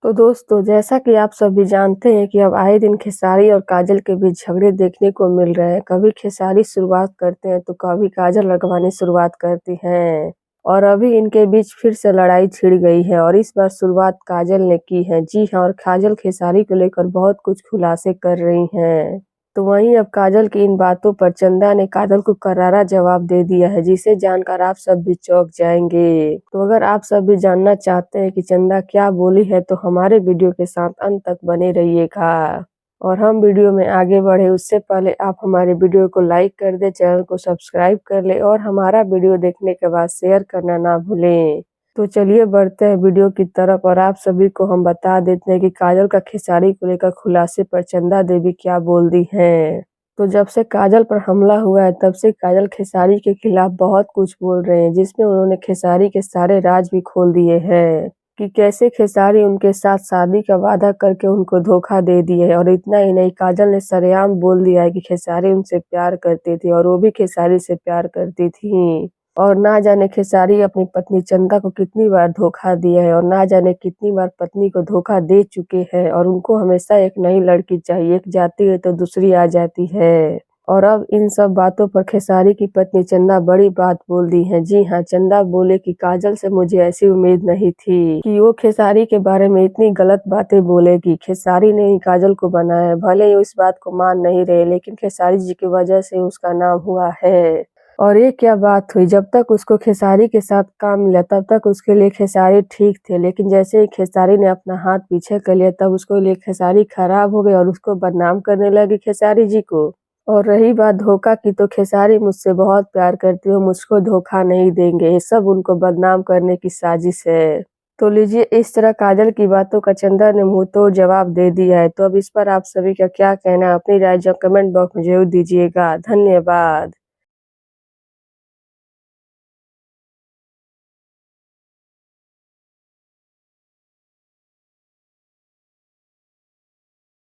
तो दोस्तों, जैसा कि आप सभी जानते हैं कि अब आए दिन खेसारी और काजल के बीच झगड़े देखने को मिल रहे हैं। कभी खेसारी शुरुआत करते हैं तो कभी काजल लगवानी शुरुआत करती हैं और अभी इनके बीच फिर से लड़ाई छिड़ गई है और इस बार शुरुआत काजल ने की है। जी हाँ, और काजल खेसारी को लेकर बहुत कुछ खुलासे कर रही हैं। तो वहीं अब काजल की इन बातों पर चंदा ने काजल को करारा जवाब दे दिया है, जिसे जानकर आप सब भी चौंक जाएंगे। तो अगर आप सब भी जानना चाहते हैं कि चंदा क्या बोली है तो हमारे वीडियो के साथ अंत तक बने रहिएगा। और हम वीडियो में आगे बढ़े उससे पहले आप हमारे वीडियो को लाइक कर दें, चैनल को सब्सक्राइब कर ले और हमारा वीडियो देखने के बाद शेयर करना ना भूलें। तो चलिए बढ़ते हैं वीडियो की तरफ और आप सभी को हम बता देते हैं कि काजल का खेसारी को लेकर खुलासे पर चंदा देवी क्या बोल दी हैं। तो जब से काजल पर हमला हुआ है तब से काजल खेसारी के खिलाफ बहुत कुछ बोल रहे हैं, जिसमें उन्होंने खेसारी के सारे राज भी खोल दिए हैं कि कैसे खेसारी उनके साथ शादी का वादा करके उनको धोखा दे दिए। और इतना ही नहीं, काजल ने सरेआम बोल दिया है कि खेसारी उनसे प्यार करती थी और वो भी खेसारी से प्यार करती थी। और ना जाने खेसारी अपनी पत्नी चंदा को कितनी बार धोखा दिया है और ना जाने कितनी बार पत्नी को धोखा दे चुके हैं और उनको हमेशा एक नई लड़की चाहिए, एक जाती है तो दूसरी आ जाती है। और अब इन सब बातों पर खेसारी की पत्नी चंदा बड़ी बात बोल दी है। जी हाँ, चंदा बोले कि काजल से मुझे ऐसी उम्मीद नहीं थी कि वो खेसारी के बारे में इतनी गलत बातें बोलेगी। खेसारी ने ही काजल को बनाया है, भले ही इस बात को मान नहीं रहे लेकिन खेसारी जी की वजह से उसका नाम हुआ है। और ये क्या बात हुई, जब तक उसको खेसारी के साथ काम मिला तब तक उसके लिए खेसारी ठीक थे, लेकिन जैसे ही खेसारी ने अपना हाथ पीछे कर लिया तब उसको लिए खेसारी खराब हो गई और उसको बदनाम करने लगी खेसारी जी को। और रही बात धोखा की, तो खेसारी मुझसे बहुत प्यार करती है, मुझको धोखा नहीं देंगे, ये सब उनको बदनाम करने की साजिश है। तो लीजिए, इस तरह काजल की बातों का चंदा ने मुंह तोड़ जवाब दे दिया है। तो अब इस पर आप सभी का क्या कहना है, अपनी राय जो कमेंट बॉक्स में जरूर दीजिएगा। धन्यवाद।